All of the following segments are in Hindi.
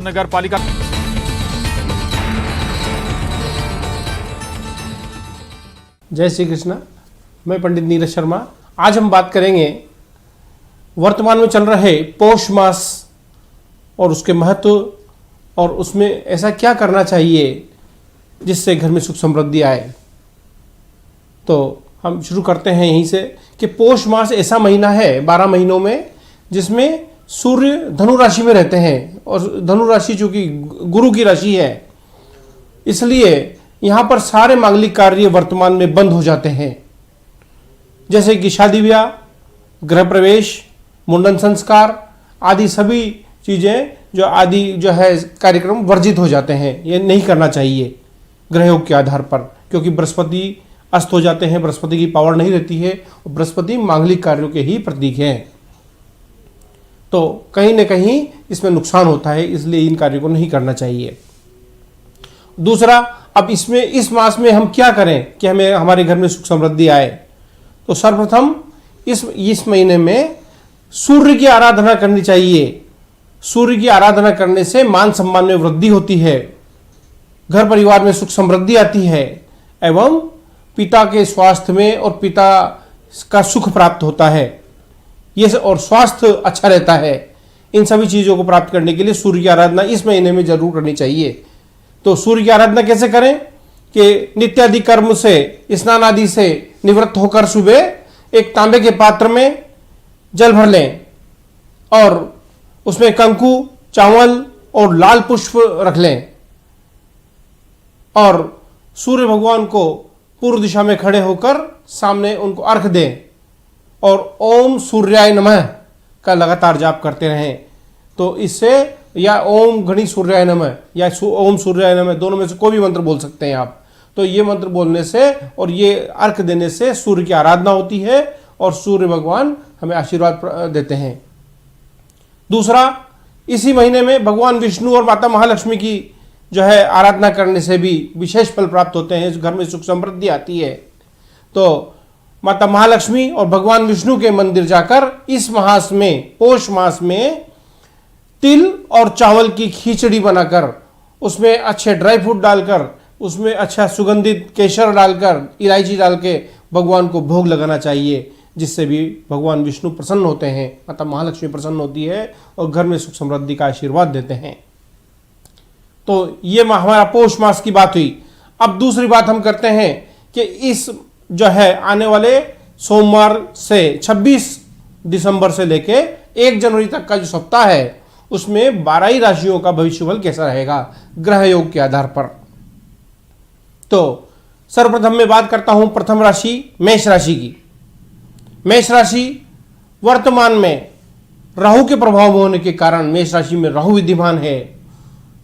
नगर पालिका जय श्री कृष्ण। मैं पंडित नीरज शर्मा। आज हम बात करेंगे वर्तमान में चल रहे पौष मास और उसके महत्व और उसमें ऐसा क्या करना चाहिए जिससे घर में सुख समृद्धि आए। तो हम शुरू करते हैं यहीं से कि पौष मास ऐसा महीना है 12 महीनों में जिसमें सूर्य धनु राशि में रहते हैं और धनु राशि चूंकि गुरु की राशि है इसलिए यहाँ पर सारे मांगलिक कार्य वर्तमान में बंद हो जाते हैं, जैसे कि शादी ब्याह, गृह प्रवेश, मुंडन संस्कार आदि सभी चीज़ें जो है कार्यक्रम वर्जित हो जाते हैं। ये नहीं करना चाहिए ग्रह योग के आधार पर, क्योंकि बृहस्पति अस्त हो जाते हैं, बृहस्पति की पावर नहीं रहती है और बृहस्पति मांगलिक कार्यों के ही प्रतीक हैं। तो कहीं न कहीं इसमें नुकसान होता है, इसलिए इन कार्यों को नहीं करना चाहिए। दूसरा, अब इसमें इस मास में हम क्या करें कि हमें हमारे घर में सुख समृद्धि आए। तो सर्वप्रथम इस महीने में सूर्य की आराधना करनी चाहिए। सूर्य की आराधना करने से मान सम्मान में वृद्धि होती है, घर परिवार में सुख समृद्धि आती है एवं पिता के स्वास्थ्य में और पिता का सुख प्राप्त होता है ये और स्वास्थ्य अच्छा रहता है। इन सभी चीज़ों को प्राप्त करने के लिए सूर्य की आराधना इस महीने में जरूर करनी चाहिए। तो सूर्य की आराधना कैसे करें कि नित्यादि कर्म से, स्नान आदि से निवृत्त होकर सुबह एक तांबे के पात्र में जल भर लें और उसमें कंकु, चावल और लाल पुष्प रख लें और सूर्य भगवान को पूर्व दिशा में खड़े होकर सामने उनको अर्घ दें और ओम सूर्याय नमः का लगातार जाप करते रहें। तो इससे या ओम गणेश सूर्याय नमः या ओम सूर्याय नमः दोनों में से कोई भी मंत्र बोल सकते हैं आप। तो ये मंत्र बोलने से और ये अर्घ देने से सूर्य की आराधना होती है और सूर्य भगवान हमें आशीर्वाद देते हैं। दूसरा, इसी महीने में भगवान विष्णु और माता महालक्ष्मी की जो है आराधना करने से भी विशेष फल प्राप्त होते हैं, घर में सुख समृद्धि आती है। तो माता महालक्ष्मी और भगवान विष्णु के मंदिर जाकर इस मास में, पौष मास में तिल और चावल की खिचड़ी बनाकर उसमें अच्छे ड्राई फ्रूट डालकर उसमें अच्छा सुगंधित केसर डालकर इलायची डाल के भगवान को भोग लगाना चाहिए, जिससे भी भगवान विष्णु प्रसन्न होते हैं, माता महालक्ष्मी प्रसन्न होती है और घर में सुख समृद्धि का आशीर्वाद देते हैं। तो ये हमारा पौष मास की बात हुई। अब दूसरी बात हम करते हैं कि इस जो है आने वाले सोमवार से 26 दिसंबर से लेके 1 जनवरी तक का जो सप्ताह है उसमें 12 ही राशियों का भविष्यफल कैसा रहेगा ग्रह योग के आधार पर। तो सर्वप्रथम मैं बात करता हूं प्रथम राशि मेष राशि की। मेष राशि वर्तमान में राहु के प्रभाव होने के कारण मेष राशि में राहु विद्यमान है।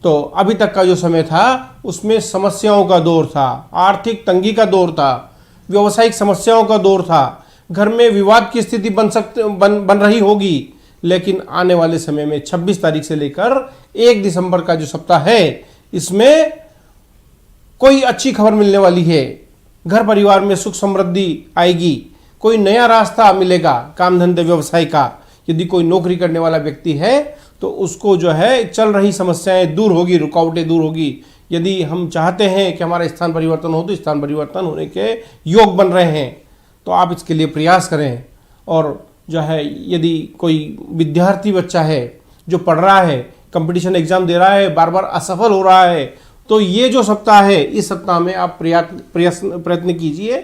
तो अभी तक का जो समय था उसमें समस्याओं का दौर था, आर्थिक तंगी का दौर था, व्यवसायिक समस्याओं का दौर था, घर में विवाद की स्थिति बन रही होगी। लेकिन आने वाले समय में 26 तारीख से लेकर 1 दिसंबर का जो सप्ताह है इसमें कोई अच्छी खबर मिलने वाली है। घर परिवार में सुख समृद्धि आएगी, कोई नया रास्ता मिलेगा काम धंधे व्यवसाय का। यदि कोई नौकरी करने वाला व्यक्ति है तो उसको जो है चल रही समस्याएं दूर होगी, रुकावटें दूर होगी। यदि हम चाहते हैं कि हमारा स्थान परिवर्तन हो तो स्थान परिवर्तन होने के योग बन रहे हैं, तो आप इसके लिए प्रयास करें। और जो है यदि कोई विद्यार्थी बच्चा है जो पढ़ रहा है, कंपटीशन एग्जाम दे रहा है, बार बार असफल हो रहा है, तो ये जो सप्ताह है इस सप्ताह में आप प्रयत्न कीजिए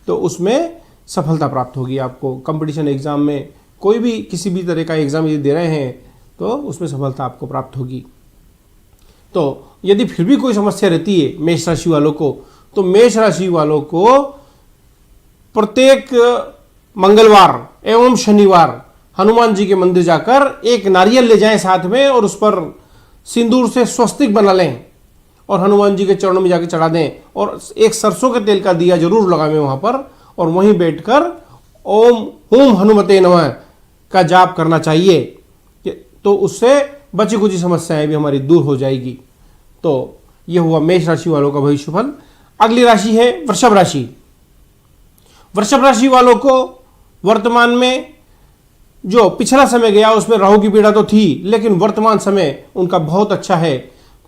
तो उसमें सफलता प्राप्त होगी आपको। कंपटीशन एग्जाम में कोई भी किसी भी तरह का एग्जाम यदि दे रहे हैं तो उसमें सफलता आपको प्राप्त होगी। तो यदि फिर भी कोई समस्या रहती है मेष राशि वालों को, तो मेष राशि वालों को प्रत्येक मंगलवार एवं शनिवार हनुमान जी के मंदिर जाकर एक नारियल ले जाएं साथ में और उस पर सिंदूर से स्वस्तिक बना लें और हनुमान जी के चरणों में जाके चढ़ा दें और एक सरसों के तेल का दिया जरूर लगावें वहाँ पर और वहीं बैठकर ओम हुम हनुमते नमः का जाप करना चाहिए। तो उससे बची कुछ समस्याएं भी हमारी दूर हो जाएगी। तो यह हुआ मेष राशि वालों का भविष्यफल। अगली राशि है वृषभ राशि। वृषभ राशि वालों को वर्तमान में जो पिछला समय गया उसमें राहु की पीड़ा तो थी, लेकिन वर्तमान समय उनका बहुत अच्छा है।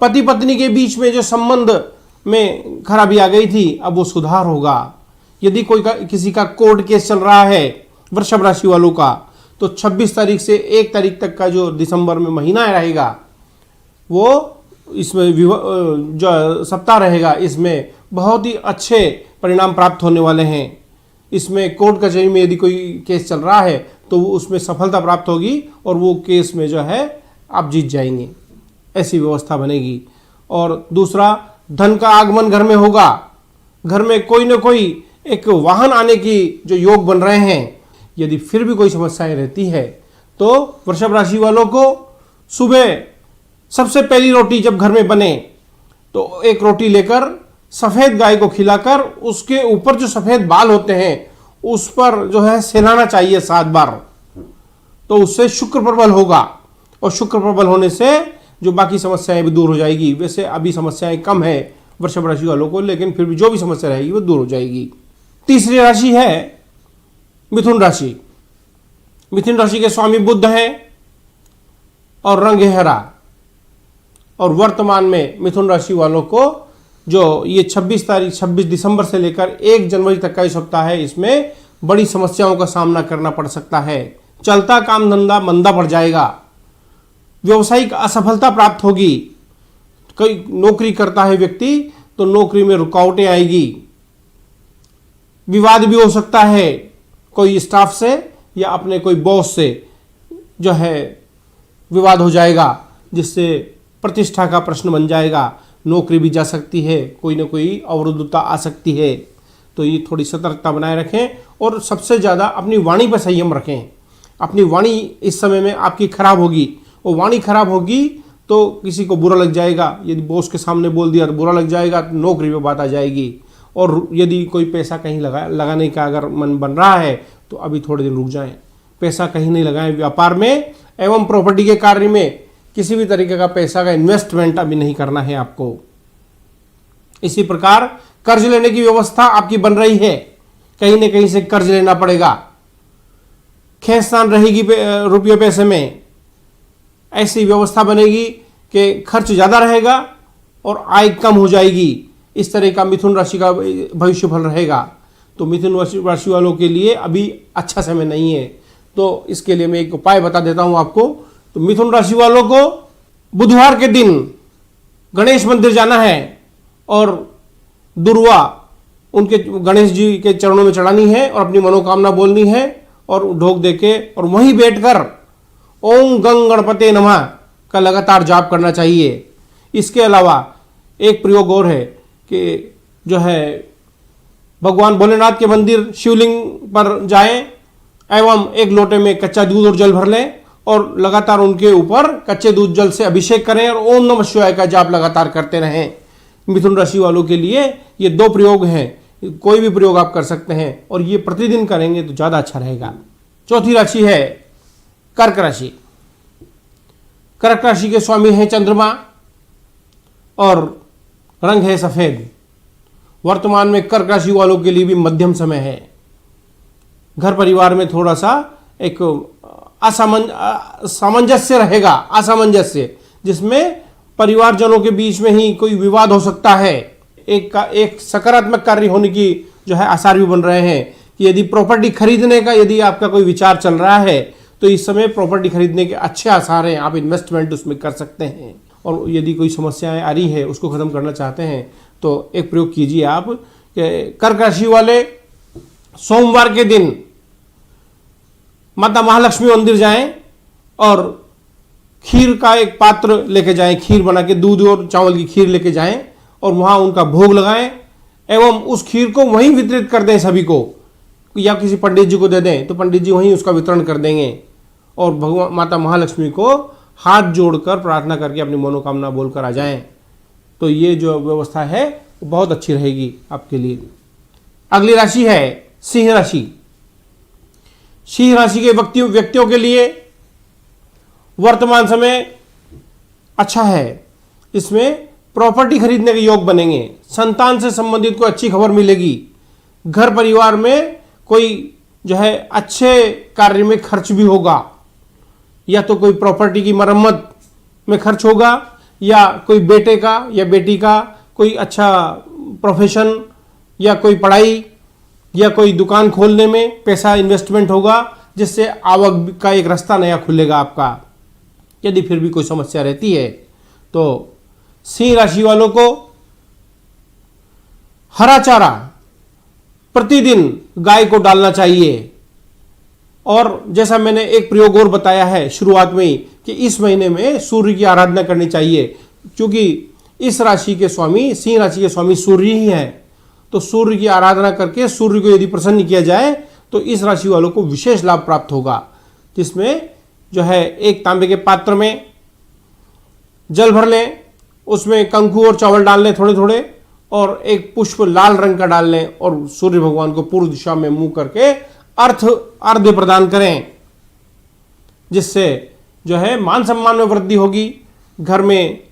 पति पत्नी के बीच में जो संबंध में खराबी आ गई थी, अब वो सुधार होगा। यदि किसी का कोर्ट केस चल रहा है वृषभ राशि वालों का, तो 26 तारीख से 1 तारीख तक का जो दिसंबर में महीना रहेगा, वो इसमें जो सप्ताह रहेगा, इसमें बहुत ही अच्छे परिणाम प्राप्त होने वाले हैं। इसमें कोर्ट कचहरी में यदि कोई केस चल रहा है तो उसमें सफलता प्राप्त होगी और वो केस में जो है आप जीत जाएंगे, ऐसी व्यवस्था बनेगी। और दूसरा, धन का आगमन घर में होगा। घर में कोई ना कोई एक वाहन आने की जो योग बन रहे हैं। यदि फिर भी कोई समस्याएं रहती है तो वृषभ राशि वालों को सुबह सबसे पहली रोटी जब घर में बने तो एक रोटी लेकर सफेद गाय को खिलाकर उसके ऊपर जो सफेद बाल होते हैं उस पर जो है सहलाना चाहिए 7 बार। तो उससे शुक्र प्रबल होगा और शुक्र प्रबल होने से जो बाकी समस्याएं भी दूर हो जाएगी। वैसे अभी समस्याएं कम है वृषभ राशि वालों को, लेकिन फिर भी जो भी समस्या रहेगी वो दूर हो जाएगी। तीसरी राशि है मिथुन राशि। मिथुन राशि के स्वामी बुध हैं और रंग है हरा। और वर्तमान में मिथुन राशि वालों को जो ये 26 दिसंबर से लेकर 1 जनवरी तक का इस सप्ताह है, इसमें बड़ी समस्याओं का सामना करना पड़ सकता है। चलता काम धंधा मंदा पड़ जाएगा। व्यवसायिक असफलता प्राप्त होगी। कोई नौकरी करता है व्यक्ति तो नौकरी में रुकावटें आएगी। विवाद भी हो सकता है कोई स्टाफ से या अपने कोई बॉस से जो है विवाद हो जाएगा, जिससे प्रतिष्ठा का प्रश्न बन जाएगा। नौकरी भी जा सकती है, कोई ना कोई अवरुद्धता आ सकती है। तो ये थोड़ी सतर्कता बनाए रखें और सबसे ज़्यादा अपनी वाणी पर संयम रखें। अपनी वाणी इस समय में आपकी खराब होगी और वाणी खराब होगी तो किसी को बुरा लग जाएगा। यदि बॉस के सामने बोल दिया तो बुरा लग जाएगा, तो नौकरी पे बात आ जाएगी। और यदि कोई पैसा कहीं लगाने का अगर मन बन रहा है तो अभी थोड़े दिन रुक जाएं। पैसा कहीं नहीं लगाएं। व्यापार में एवं प्रॉपर्टी के कार्य में किसी भी तरीके का पैसा का इन्वेस्टमेंट अभी नहीं करना है आपको। इसी प्रकार कर्ज लेने की व्यवस्था आपकी बन रही है, कहीं न कहीं से कर्ज लेना पड़ेगा। खेचतान रहेगी रुपये पैसे में। ऐसी व्यवस्था बनेगी कि खर्च ज़्यादा रहेगा और आय कम हो जाएगी। इस तरह का मिथुन राशि का भविष्य फल रहेगा। तो मिथुन राशि वालों के लिए अभी अच्छा समय नहीं है। तो इसके लिए मैं एक उपाय बता देता हूं आपको। तो मिथुन राशि वालों को बुधवार के दिन गणेश मंदिर जाना है और दुर्वा उनके गणेश जी के चरणों में चढ़ानी है और अपनी मनोकामना बोलनी है और ढोक देके और वहीं बैठकर ओम गंग गणपते नमः का लगातार जाप करना चाहिए। इसके अलावा एक प्रयोग और है कि जो है भगवान भोलेनाथ के मंदिर शिवलिंग पर जाएं एवं एक लोटे में कच्चा दूध और जल भर लें और लगातार उनके ऊपर कच्चे दूध जल से अभिषेक करें और ओम नमः शिवाय का जाप लगातार करते रहें। मिथुन राशि वालों के लिए ये 2 प्रयोग हैं। कोई भी प्रयोग आप कर सकते हैं और ये प्रतिदिन करेंगे तो ज़्यादा अच्छा रहेगा। चौथी राशि है कर्क राशि। कर्क राशि के स्वामी हैं चंद्रमा और रंग है सफेद। वर्तमान में कर्क राशि वालों के लिए भी मध्यम समय है। घर परिवार में थोड़ा सा एक सामंजस्य रहेगा, असामंजस्य, जिसमें परिवारजनों के बीच में ही कोई विवाद हो सकता है। एक सकारात्मक कार्य होने की जो है आसार भी बन रहे हैं कि यदि प्रॉपर्टी खरीदने का यदि आपका कोई विचार चल रहा है तो इस समय प्रॉपर्टी खरीदने के अच्छे आसार हैं। आप इन्वेस्टमेंट उसमें कर सकते हैं। और यदि कोई समस्याएं आ रही है उसको खत्म करना चाहते हैं तो एक प्रयोग कीजिए आप। कर्क राशि वाले सोमवार के दिन माता महालक्ष्मी मंदिर जाएं और खीर का एक पात्र लेके जाएं, खीर बना के दूध और चावल की खीर लेके जाएं और वहां उनका भोग लगाएं एवं उस खीर को वहीं वितरित कर दें सभी को, या किसी पंडित जी को दे दें तो पंडित जी वहीं उसका वितरण कर देंगे और भगवान माता महालक्ष्मी को हाथ जोड़कर प्रार्थना करके अपनी मनोकामना बोलकर आ जाएं। तो ये जो व्यवस्था है वो बहुत अच्छी रहेगी आपके लिए। अगली राशि है सिंह राशि। सिंह राशि के व्यक्तियों के लिए वर्तमान समय अच्छा है। इसमें प्रॉपर्टी खरीदने के योग बनेंगे। संतान से संबंधित कोई अच्छी खबर मिलेगी। घर परिवार में कोई जो है अच्छे कार्य में खर्च भी होगा, या तो कोई प्रॉपर्टी की मरम्मत में खर्च होगा, या कोई बेटे का या बेटी का कोई अच्छा प्रोफेशन, या कोई पढ़ाई, या कोई दुकान खोलने में पैसा इन्वेस्टमेंट होगा, जिससे आवक का एक रास्ता नया खुलेगा आपका। यदि फिर भी कोई समस्या रहती है तो सिंह राशि वालों को हरा चारा प्रतिदिन गाय को डालना चाहिए। और जैसा मैंने एक प्रयोग और बताया है शुरुआत में ही कि इस महीने में सूर्य की आराधना करनी चाहिए, क्योंकि इस राशि के स्वामी, सिंह राशि के स्वामी सूर्य ही हैं। तो सूर्य की आराधना करके सूर्य को यदि प्रसन्न किया जाए तो इस राशि वालों को विशेष लाभ प्राप्त होगा, जिसमें जो है एक तांबे के पात्र में जल भर लें, उसमें कंकु और चावल डाल लें थोड़े थोड़े, और एक पुष्प लाल रंग का डाल लें, और सूर्य भगवान को पूर्व दिशा में मुंह करके अर्घ्य प्रदान करें, जिससे जो है मान सम्मान में वृद्धि होगी, घर में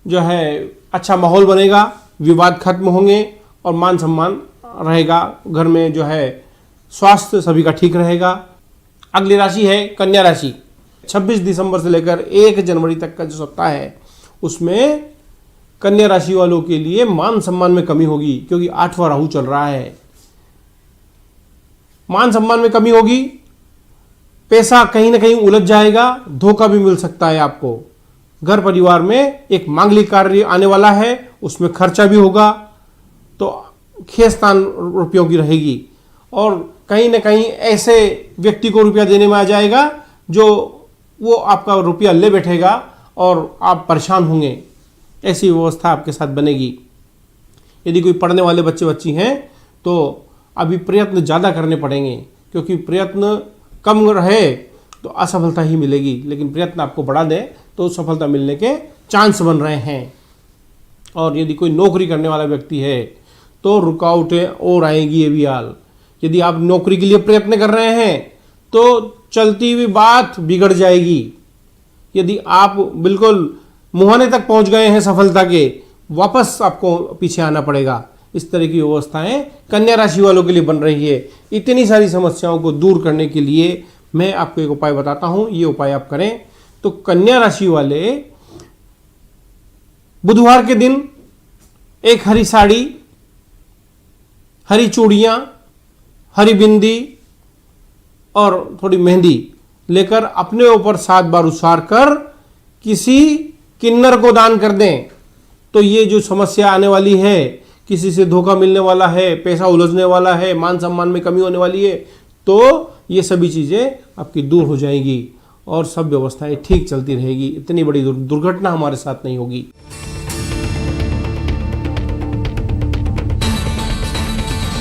जो है अच्छा माहौल बनेगा, विवाद खत्म होंगे और मान सम्मान रहेगा, घर में जो है स्वास्थ्य सभी का ठीक रहेगा। अगली राशि है कन्या राशि। 26 दिसंबर से लेकर 1 जनवरी तक का जो सप्ताह है उसमें कन्या राशि वालों के लिए मान सम्मान में कमी होगी, क्योंकि 8वां राहु चल रहा है। मान सम्मान में कमी होगी, पैसा कहीं ना कहीं उलझ जाएगा, धोखा भी मिल सकता है आपको। घर परिवार में एक मांगलिक कार्य आने वाला है, उसमें खर्चा भी होगा, तो खेस्तान रुपयों की रहेगी, और कहीं ना कहीं ऐसे व्यक्ति को रुपया देने में आ जाएगा जो वो आपका रुपया ले बैठेगा और आप परेशान होंगे। ऐसी व्यवस्था आपके साथ बनेगी। यदि कोई पढ़ने वाले बच्चे बच्ची हैं तो अभी प्रयत्न ज़्यादा करने पड़ेंगे, क्योंकि प्रयत्न कम रहे तो असफलता ही मिलेगी, लेकिन प्रयत्न आपको बढ़ा दे तो सफलता मिलने के चांस बन रहे हैं। और यदि कोई नौकरी करने वाला व्यक्ति है तो रुकावटें और आएगी ये भी हाल। यदि आप नौकरी के लिए प्रयत्न कर रहे हैं तो चलती हुई बात बिगड़ जाएगी। यदि आप बिल्कुल मुहाने तक पहुंच गए हैं सफलता के, वापस आपको पीछे आना पड़ेगा। इस तरह की व्यवस्थाएं कन्या राशि वालों के लिए बन रही है। इतनी सारी समस्याओं को दूर करने के लिए मैं आपको एक उपाय बताता हूं, ये उपाय आप करें तो कन्या राशि वाले बुधवार के दिन एक हरी साड़ी, हरी चूड़ियां, हरी बिंदी और थोड़ी मेहंदी लेकर अपने ऊपर 7 बार उसार कर किसी किन्नर को दान कर दें, तो ये जो समस्या आने वाली है, किसी से धोखा मिलने वाला है, पैसा उलझने वाला है, मान सम्मान में कमी होने वाली है, तो ये सभी चीज़ें आपकी दूर हो जाएंगी और सब व्यवस्थाएं ठीक चलती रहेगी। इतनी बड़ी दुर्घटना हमारे साथ नहीं होगी।